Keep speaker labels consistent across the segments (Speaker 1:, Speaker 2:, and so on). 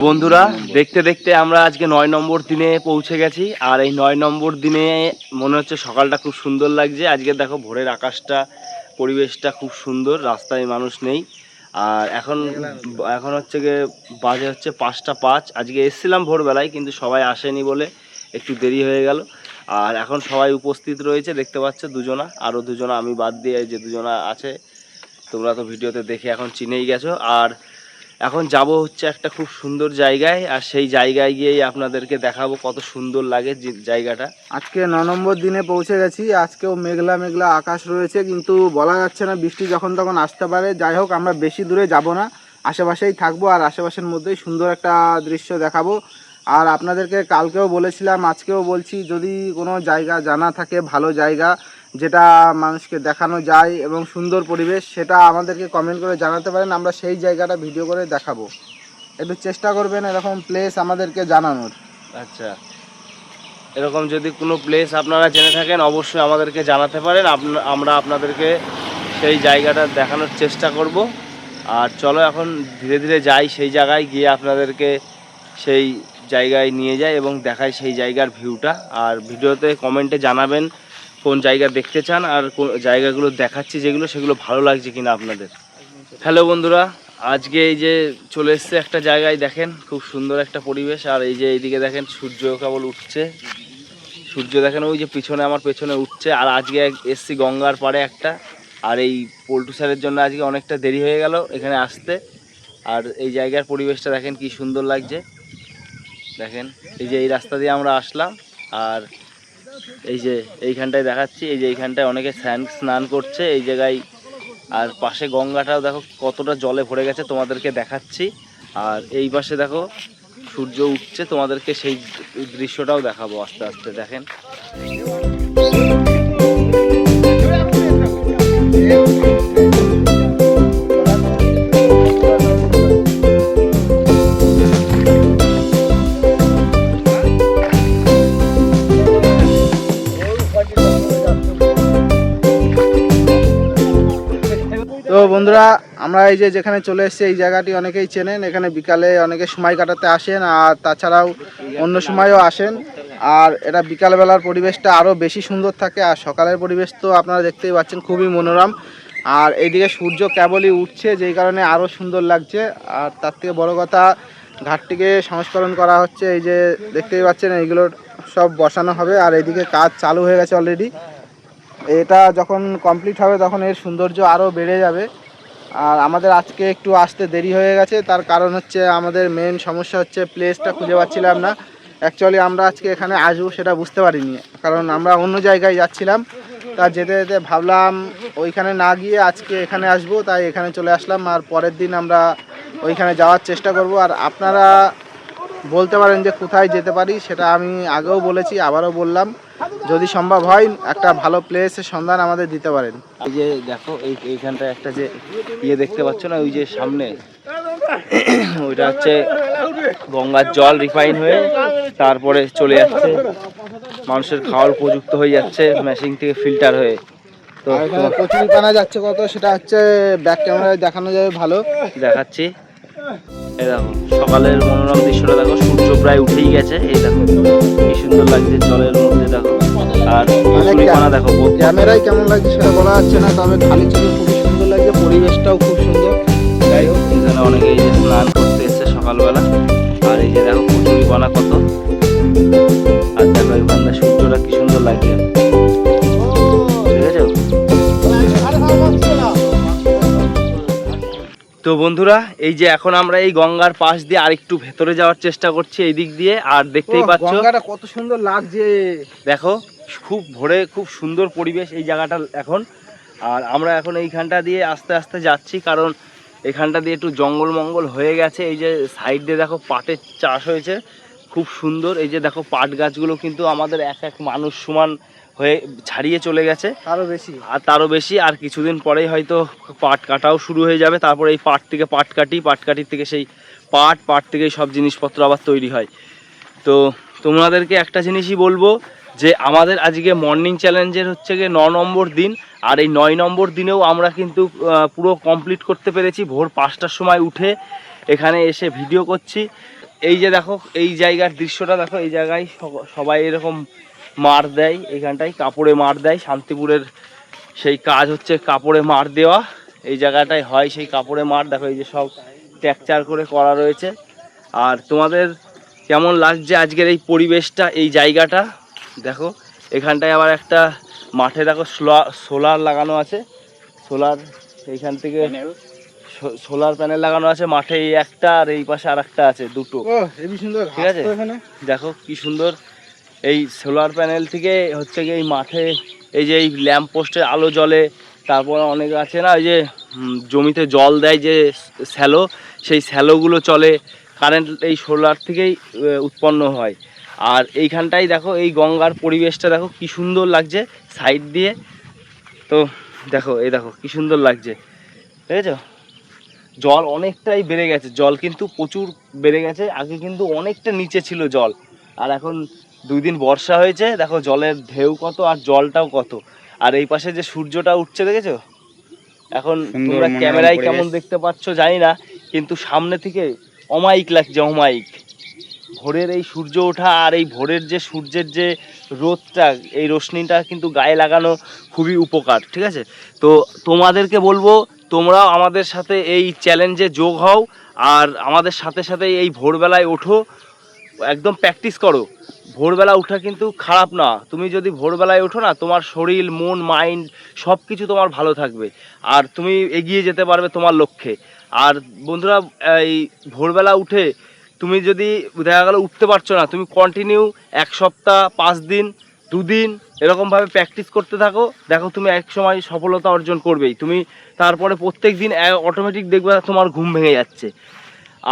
Speaker 1: বন্ধুরা দেখতে দেখতে আমরা আজকে ৯ নম্বর দিনে পৌঁছে গেছি। আর এই ৯ নম্বর দিনে মনে হচ্ছে সকালটা খুব সুন্দর লাগছে। আজকে দেখো ভোরের আকাশটা, পরিবেশটা খুব সুন্দর, রাস্তায় মানুষ নেই। আর এখন হচ্ছে গিয়ে বাজে হচ্ছে ৫টা ৫। আজকে এসেছিলাম ভোরবেলায়, কিন্তু সবাই আসেনি বলে একটু দেরি হয়ে গেল। আর এখন সবাই উপস্থিত রয়েছে, দেখতে পাচ্ছ দুজনা, আরও দুজনা আমি বাদ দিয়ে যে দুজনা আছে তোমরা তো ভিডিওতে দেখে এখন চিনেই গেছো। আর এখন যাব হচ্ছে একটা খুব সুন্দর জায়গায়, আর সেই জায়গায় গিয়েই আপনাদেরকে দেখাবো কত সুন্দর লাগে জায়গাটা।
Speaker 2: আজকে ৯ নম্বর দিনে পৌঁছে গেছি। আজকেও মেঘলা মেঘলা আকাশ রয়েছে, কিন্তু বলা যাচ্ছে না বৃষ্টি যখন তখন আসতে পারে। যাই হোক, আমরা বেশি দূরে যাব না, আশেপাশেই থাকবো আর আশেপাশের মধ্যেই সুন্দর একটা দৃশ্য দেখাবো। আর আপনাদেরকে কালকেও বলেছিলাম, আজকেও বলছি, যদি কোনো জায়গা জানা থাকে ভালো জায়গা যেটা মানুষকে দেখানো যায় এবং সুন্দর পরিবেশ, সেটা আমাদেরকে কমেন্ট করে জানাতে পারেন। আমরা সেই জায়গাটা ভিডিও করে দেখাবো। একটু চেষ্টা করবেন এরকম প্লেস আমাদেরকে জানানোর।
Speaker 1: আচ্ছা, এরকম যদি কোনো প্লেস আপনারা জেনে থাকেন অবশ্যই আমাদেরকে জানাতে পারেন। আমরা আপনাদেরকে সেই জায়গাটা দেখানোর চেষ্টা করব। আর চলো এখন ধীরে ধীরে যাই সেই জায়গায়, গিয়ে আপনাদেরকে সেই জায়গায় নিয়ে যাই এবং দেখাই সেই জায়গার ভিউটা। আর ভিডিওতে কমেন্টে জানাবেন কোন জায়গা দেখতে চান, আর কোন জায়গাগুলো দেখাচ্ছি যেগুলো, সেগুলো ভালো লাগছে কিনা আপনাদের। হ্যালো বন্ধুরা, আজকে এই যে চলে এসছে একটা জায়গায়, দেখেন খুব সুন্দর একটা পরিবেশ। আর এই যে এইদিকে দেখেন সূর্য কেবল উঠছে, সূর্য দেখেন ওই যে পিছনে, আমার পেছনে উঠছে। আর আজকে এসছি গঙ্গার পাড়ে একটা, আর এই পল্টু স্যারের জন্য আজকে অনেকটা দেরি হয়ে গেল এখানে আসতে। আর এই জায়গার পরিবেশটা দেখেন কি সুন্দর লাগছে। দেখেন এই যে এই রাস্তা দিয়ে আমরা আসলাম, আর এই যে এইখানটায় দেখাচ্ছি, এই যে এইখানটায় অনেকে স্নান করছে এই জায়গায়। আর পাশে গঙ্গাটাও দেখো কতটা জলে ভরে গেছে, তোমাদেরকে দেখাচ্ছি। আর এই পাশে দেখো সূর্য উঠছে, তোমাদেরকে সেই দৃশ্যটাও দেখাবো আস্তে আস্তে। দেখেন
Speaker 2: তো বন্ধুরা, আমরা এই যে যেখানে চলে এসেছি এই জায়গাটি অনেকেই চেনেন। এখানে বিকালে অনেকে সময় কাটাতে আসেন, আর তাছাড়াও অন্য সময়ও আসেন। আর এটা বিকালবেলার পরিবেশটা আরও বেশি সুন্দর থাকে, আর সকালের পরিবেশ তো আপনারা দেখতেই পাচ্ছেন, খুবই মনোরম। আর এইদিকে সূর্য কেবলই উঠছে, যেই কারণে আরও সুন্দর লাগছে। আর তার থেকে বড় কথা, ঘাটটিকে সংস্করণ করা হচ্ছে। এই যে দেখতেই পাচ্ছেন, এইগুলো সব বসানো হবে। আর এইদিকে কাজ চালু হয়ে গেছে অলরেডি। এটা যখন কমপ্লিট হবে তখন এর সৌন্দর্য আরও বেড়ে যাবে। আর আমাদের আজকে একটু আসতে দেরি হয়ে গেছে, তার কারণ হচ্ছে আমাদের মেন সমস্যা হচ্ছে প্লেসটা খুঁজে পাচ্ছিলাম না। অ্যাকচুয়ালি আমরা আজকে এখানে আসবো সেটা বুঝতে পারিনি, কারণ আমরা অন্য জায়গায় যাচ্ছিলাম। তা যেতে যেতে ভাবলাম ওইখানে না গিয়ে আজকে এখানে আসবো, তাই এখানে চলে আসলাম। আর পরের দিন আমরা ওইখানে যাওয়ার চেষ্টা করব। আর আপনারা বলতে পারেন যে কোথায় যেতে পারি, সেটা আমি আগেও বলেছি, আবারও বললাম, যদি সম্ভব হয় একটা ভালো প্লেসের সন্ধান আমাদের দিতে পারেন।
Speaker 1: এই যে দেখো এইখানটায় একটা যে ইয়ে দেখতে পাচ্ছ না, ওই যে সামনে, ওইটা হচ্ছে গঙ্গার জল রিফাইন হয়ে তারপরে চলে যাচ্ছে, মানুষের খাওয়ার উপযুক্ত হয়ে যাচ্ছে মেশিন থেকে ফিল্টার হয়ে। তো
Speaker 2: কচুরি পানা যাচ্ছে কত, সেটা হচ্ছে ব্যাক ক্যামেরায় দেখানো যাবে, ভালো দেখাচ্ছি।
Speaker 1: এই দেখো সকালের মনোরম দৃশ্যটা দেখো, সূর্য প্রায় উঠেই গেছে। এই দেখো কি সুন্দর লাগছে জলের মধ্যে, দেখো। আর কচুরি পানা দেখো,
Speaker 2: ক্যামেরায় কেমন লাগছে সেটা বলা যাচ্ছে না, তবে খালি চোখে খুবই সুন্দর লাগছে, পরিবেশটাও খুব সুন্দর।
Speaker 1: যাই হোক, এখানে অনেকে এই যে স্নান করতে এসছে সকালবেলা। আর এই যে দেখো কচুরি পানা কত, আর দেখো এখানে সূর্যটা কি সুন্দর লাগছে, ঠিক আছে। তো বন্ধুরা, এই যে এখন আমরা এই গঙ্গার পাশ দিয়ে আরেকটু ভেতরে যাওয়ার চেষ্টা করছি এই দিক দিয়ে। আর দেখতেই পাচ্ছ
Speaker 2: গঙ্গাটা কত সুন্দর লাগছে,
Speaker 1: দেখো খুব ভোরে, খুব সুন্দর পরিবেশ এই জায়গাটা এখন। আর আমরা এখন এইখানটা দিয়ে আস্তে আস্তে যাচ্ছি, কারণ এখানটা দিয়ে একটু জঙ্গল মঙ্গল হয়ে গেছে। এই যে সাইড দিয়ে দেখো পাটের চাষ হয়েছে, খুব সুন্দর। এই যে দেখো পাট গাছগুলো কিন্তু আমাদের এক এক মানুষ সমান হয়ে ছাড়িয়ে চলে গেছে, তারও বেশি। আর কিছুদিন পরেই হয়তো পাট কাটাও শুরু হয়ে যাবে। তারপরে এই পাট থেকে পাটকাঠির থেকে সেই পাট থেকে সব জিনিসপত্র আবার তৈরি হয়। তো তোমাদেরকে একটা জিনিসই বলবো, যে আমাদের আজকে মর্নিং চ্যালেঞ্জের হচ্ছে গিয়ে 9 নম্বর দিন। আর এই 9 নম্বর দিনেও আমরা কিন্তু পুরো কমপ্লিট করতে পেরেছি। ভোর 5টার সময় উঠে এখানে এসে ভিডিও করছি। এই যে দেখো এই জায়গার দৃশ্যটা দেখো, এই জায়গায় সবাই এরকম মার দেয়, এইখানটায় কাপড়ে মার দেয়। শান্তিপুরের সেই কাজ হচ্ছে কাপড়ে মার দেওয়া, এই জায়গাটায় হয় সেই কাপড়ে মার। দেখো এই যে সব ট্যাকচার করে করা রয়েছে। আর তোমাদের কেমন লাগছে আজকের এই পরিবেশটা, এই জায়গাটা দেখো। এখানটায় আবার একটা মাঠে দেখো সোলার লাগানো আছে, সোলার এইখান থেকে সোলার প্যানেল লাগানো আছে মাঠে, এই একটা আর এই পাশে আর একটা আছে, দুটো।
Speaker 2: ও হেবি সুন্দর,
Speaker 1: ঠিক আছে, দেখো কি সুন্দর। এই সোলার প্যানেল থেকে হচ্ছে কি এই মাঠে এই যে এই ল্যাম্প পোস্টের আলো জ্বলে। তারপর অনেক আছে না ওই যে জমিতে জল দেয় যে স্যালো, সেই স্যালোগুলো চলে, কারেন্ট এই সোলার থেকেই উৎপন্ন হয়। আর এইখানটাই দেখো এই গঙ্গার পরিবেশটা দেখো কি সুন্দর লাগছে সাইড দিয়ে। তো দেখো এই দেখো কি সুন্দর লাগছে, ঠিক আছে। জল অনেকটাই বেড়ে গেছে, জল কিন্তু প্রচুর বেড়ে গেছে। আগে কিন্তু অনেকটা নিচে ছিল জল, আর এখন 2 দিন বর্ষা হয়েছে, দেখো জলের ঢেউ কত আর জলটাও কত। আর এই পাশে যে সূর্যটা উঠছে দেখেছো, এখন তোমরা ক্যামেরায় কেমন দেখতে পাচ্ছ জানি না, কিন্তু সামনে থেকে অমায়িক লাগছে, অমায়িক। ভোরের এই সূর্য ওঠা আর এই ভোরের যে সূর্যের যে রোদটা, এই রশ্মিটা কিন্তু গায়ে লাগানো খুবই উপকার, ঠিক আছে। তো তোমাদেরকে বলবো তোমরাও আমাদের সাথে এই চ্যালেঞ্জে যোগ হও, আর আমাদের সাথে সাথে এই ভোরবেলায় ওঠো, একদম প্র্যাকটিস করো। ভোরবেলা ওঠা কিন্তু খারাপ না, তুমি যদি ভোরবেলায় ওঠো না, তোমার শরীর মন মাইন্ড সব কিছু তোমার ভালো থাকবে, আর তুমি এগিয়ে যেতে পারবে তোমার লক্ষ্যে। আর বন্ধুরা, এই ভোরবেলা উঠে তুমি যদি দেখা গেলো উঠতে পারছো না, তুমি কন্টিনিউ 1 সপ্তাহ 5 দিন 2 দিন এরকমভাবে প্র্যাকটিস করতে থাকো, দেখো তুমি এক সময় সফলতা অর্জন করবেই। তুমি তারপরে প্রত্যেক দিন অটোমেটিক দেখবে তোমার ঘুম ভেঙে যাচ্ছে।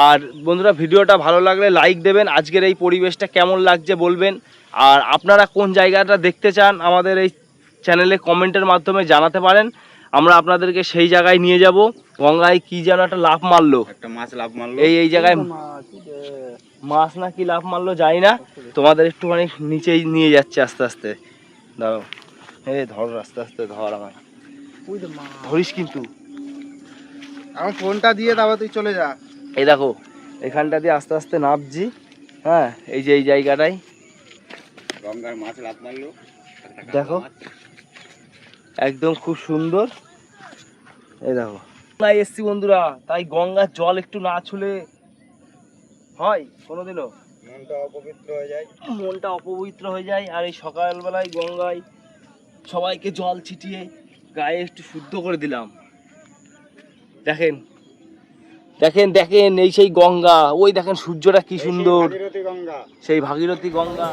Speaker 1: আর বন্ধুরা, ভিডিওটা ভালো লাগলে লাইক দেবেন, আজকের এই পরিবেশটা কেমন লাগছে বলবেন। আর আপনারা কোন জায়গাটা দেখতে চান আমাদের এই চ্যানেলে কমেন্টের মাধ্যমে জানাতে পারেন, আমরা আপনাদেরকে সেই জায়গায় নিয়ে যাব। গঙ্গায় কি যেন একটা লাফ মারলো,
Speaker 3: একটা মাছ লাফ মারলো,
Speaker 1: এই জায়গায় মাছ না কি লাফ মারলো জানি না, তোমাদের একটুখানি নিচেই নিয়ে যাচ্ছে আস্তে আস্তে। দাঁড়াও, ধর আস্তে আস্তে ধর, আমায় ধরিস কিন্তু।
Speaker 2: আমার ফোনটা দিয়ে তারপর তুই চলে যা।
Speaker 1: এই দেখো এখানটা দিয়ে আস্তে আস্তে নামছি, হ্যাঁ, এই যে এই জায়গাটায়
Speaker 3: গঙ্গার মাছ লাফ মারলো,
Speaker 1: দেখো একদম খুব সুন্দর। এই দেখো না এসছি বন্ধুরা, তাই গঙ্গার জল একটু না ছুলে হয় কোনোদিনও,
Speaker 3: মনটা অপবিত্র হয়ে যায়,
Speaker 1: মনটা অপবিত্র হয়ে যায়। আর এই সকালবেলায় গঙ্গায় সবাইকে জল ছিটিয়ে গায়ে একটু শুদ্ধ করে দিলাম। দেখেন দেখেন দেখেন, এই সেই গঙ্গা, ওই দেখেন সূর্যটা কি সুন্দর,
Speaker 3: গঙ্গা,
Speaker 1: সেই ভাগীরথী গঙ্গা।